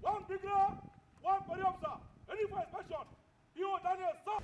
One bigger, one body officer. Ready for inspection. You, Daniel, stop.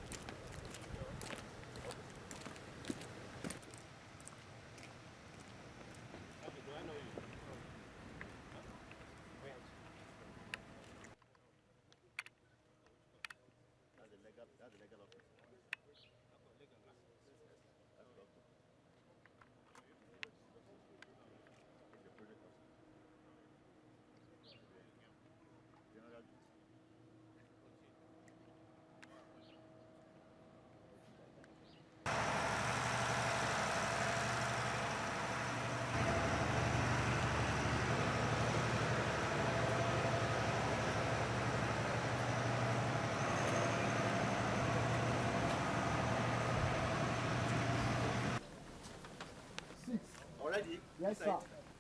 Already? Yes, sir.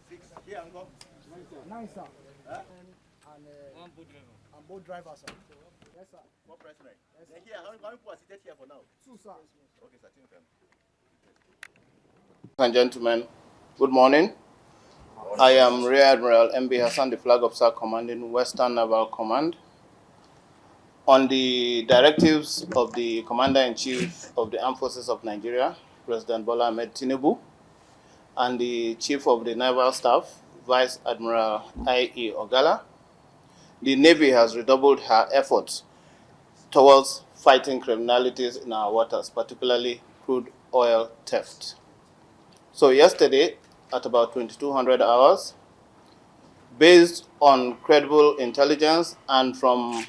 6. Here and go. 9, sir. Huh? And boat driver, sir. Yes, sir. What president? Yes, sir. Here, how many people are seated here for now? 2, sir. Okay, sir. Ladies and gentlemen, good morning. I am Rear Admiral MB Hassan, the Flag Officer commanding Western Naval Command. On the directives of the Commander-in-Chief of the Armed Forces of Nigeria, President Bola Ahmed Tinubu, and the Chief of the Naval Staff, Vice Admiral I.E. Ogala, the Navy has redoubled her efforts towards fighting criminalities in our waters, particularly crude oil theft. So yesterday, at about 2200 hours, based on credible intelligence and from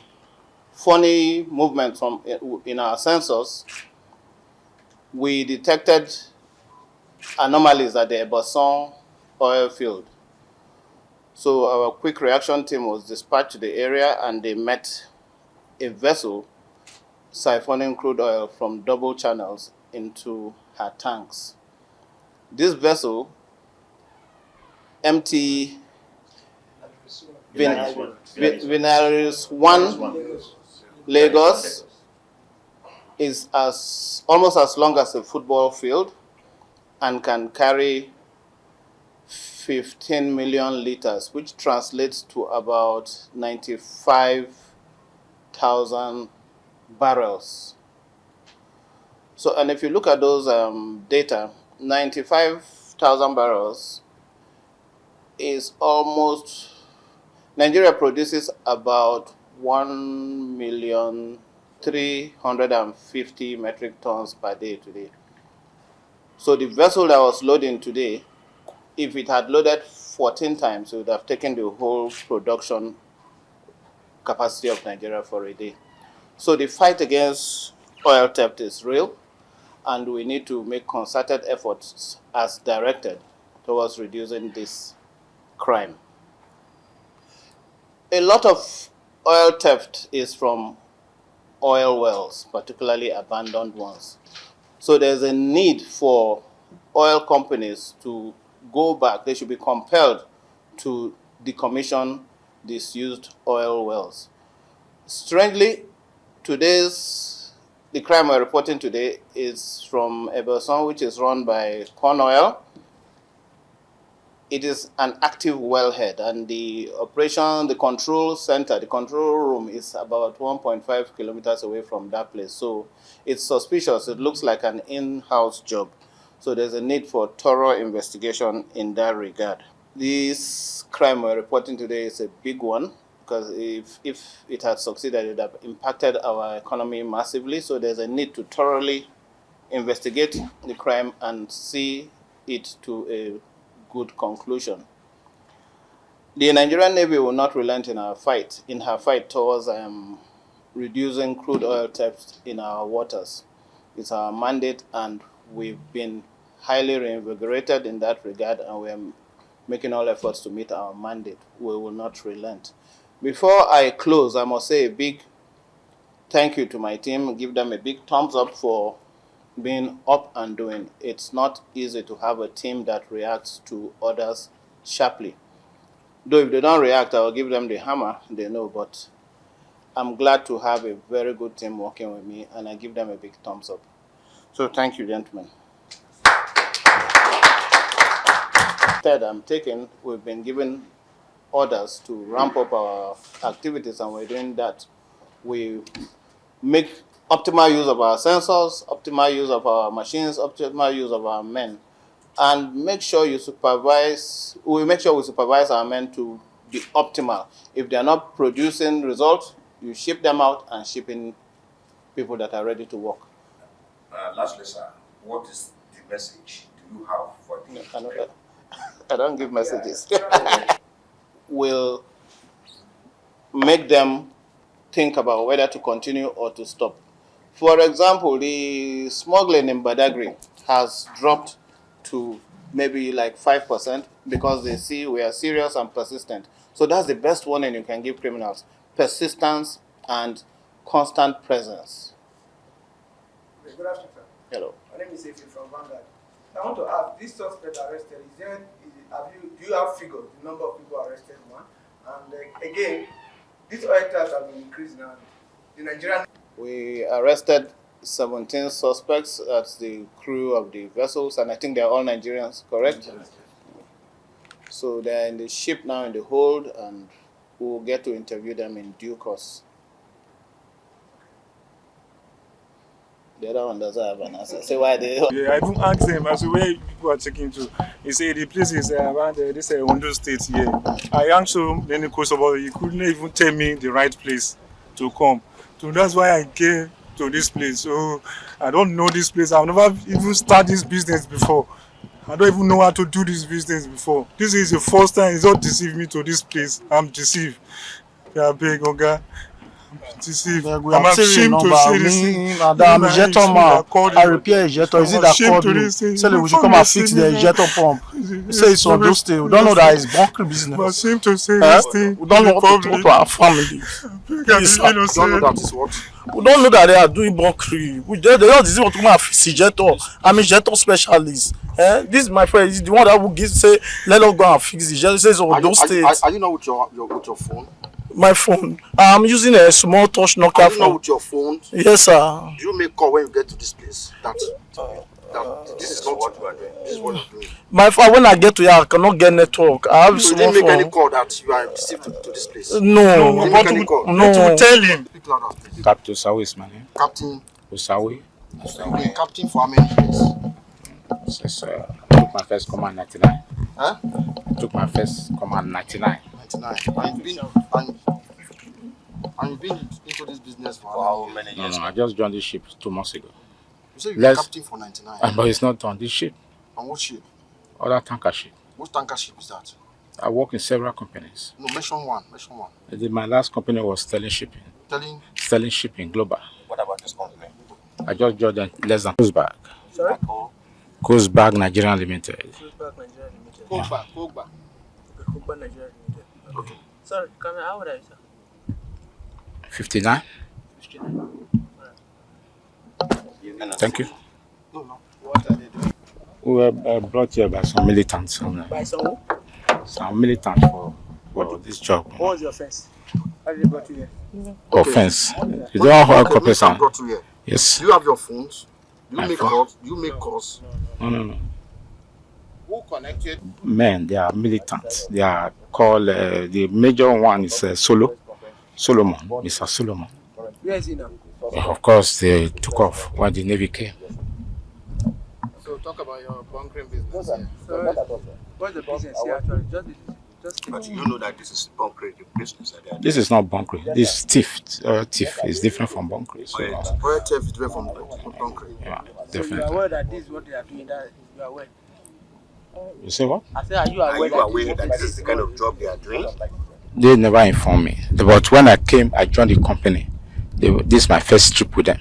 funny movements from in our sensors, we detected anomalies at the Abbas oil field. So our quick reaction team was dispatched to the area and they met a vessel siphoning crude oil from double channels into her tanks. This vessel, MT Venaris 1 Lagos, is almost as long as a football field and can carry 15 million liters, which translates to about 95,000 barrels. So, and if you look at those data, 95,000 barrels is almost, Nigeria produces about 1,350,000 metric tons per day today. So the vessel that was loading today, if it had loaded 14 times, it would have taken the whole production capacity of Nigeria for a day. So the fight against oil theft is real, and we need to make concerted efforts as directed towards reducing this crime. A lot of oil theft is from oil wells, particularly abandoned ones. So there's a need for oil companies to go back. They should be compelled to decommission disused oil wells. Strangely, the crime we're reporting today is from Abbas, which is run by Corn Oil. It is an active wellhead, and the operation, the control center, the control room is about 1.5 kilometers away from that place. So it's suspicious. It looks like an in-house job. So there's a need for thorough investigation in that regard. This crime we're reporting today is a big one. because if it had succeeded, it would have impacted our economy massively. So there's a need to thoroughly investigate the crime and see it to a good conclusion. The Nigerian Navy will not relent in her fight towards reducing crude oil theft in our waters. It's our mandate, and we've been highly reinvigorated in that regard, and we're making all efforts to meet our mandate. We will not relent. Before I close, I must say a big thank you to my team, give them a big thumbs up for being up and doing. It's not easy to have a team that reacts to orders sharply. Though if they don't react, I'll give them the hammer, they know, but I'm glad to have a very good team working with me, and I give them a big thumbs up. So thank you, gentlemen. We've been given orders to ramp up our activities, and we're doing that. We make optimal use of our sensors, optimal use of our machines, optimal use of our men, and make sure we supervise our men to be optimal. If they're not producing results, you ship them out and ship in people that are ready to work. Lastly, sir, what is the message do you have for the I don't give messages. We'll make them think about whether to continue or to stop. For example, the smuggling in Badagry has dropped to maybe like 5% because they see we are serious and persistent. So that's the best warning you can give criminals: persistence and constant presence. Good afternoon, sir. Hello. My name is Siphoning from Vanguard. I want to ask, this suspect arrested, do you have figures, the number of people arrested, one? And again, this oil tax has been increased now. The Nigerian... We arrested 17 suspects. That's the crew of the vessels, and I think they're all Nigerians, correct? Yes. So they're in the ship now in the hold, and we'll get to interview them in due course. The other one doesn't have an answer. Say why they... Yeah, I even asked them as to where people are taking to. He said the place is around this Ondo State here. I asked him many questions about it. He couldn't even tell me the right place to come. So that's why I came to this place. So I don't know this place. I've never even started this business before. I don't even know how to do this business before. This is the first time he's not deceived me to this place. I'm deceived. Yeah, big Oga. Deceived. I'm ashamed to say this thing. I'm a jeton man. I repair a jeton. Is it that called me? Say we should come and fix the jeton pump. Say it's on those things. We don't know that it's bunker business. I'm ashamed to say this thing. We don't know what to talk to our family. Please, We don't know that is what. we don't know that they are doing bunkery. They don't deceive to come and fix the jeton. I'm a jeton specialist. This my friend is the one that will say let us go and fix the jeton. Says on those states. Are you not with your phone? My phone. I'm using a small touch Nokia Are you phone. not with your phone? Yes, sir. Do you make call when you get to this place? That this is not what you are doing. This is what you're doing. My phone. When I get to here, I cannot get network. I have You small didn't make phone. any call that you are received to this place. No. You didn't make any call. No. Tell him. Speak louder, please. Captain Usawi is my name. Captain. Usawi. You've been captain for how many years? Since I took my first command 99. Huh? I took my first command 99. 99. And you've been into this business for how many years? No, I just joined this ship 2 months ago. You said you're captain for 99. But it's not on this ship. And what ship? Other tanker ship. What tanker ship is that? I work in several companies. No, mention one. Mention one. My last company was Sterling Shipping. Sterling Shipping Global. What about this company? I just joined them less than Coastbag. Sorry? Coastbag Nigerian Limited. Coastbag Nigeria Limited. Coastbag. Coastbag Nigeria Limited. Okay. Sorry, how old are you, sir? 59. Thank you. No. What are they doing? We were brought here by some militants. By some? Some militants for this job. What was your offense? How did they brought you here? Offense. You don't have a copy, sir. Brought you here. Yes. Do you have your phones? Do you My make phone. calls? Do you make calls? No. Who connected? Men, they are militants. They are called, the major one is Solomon, Mr. Solomon. Where is he now? Of course, they took off when the Navy came. So talk about your bunkering business. So, what's the business here actually? Just But you know that this is bunkering business. That they are This is not bunkering. This is thief. Thief is different from bunkering. So, doing. Oil theft is different from bunkering. yeah, So you are definitely. aware that this is what they are doing, that you are aware? You say what? I said, are you Are aware, you aware that this is the kind of job they are doing? They never informed me. But when I came, I joined the company. This is my first trip with them.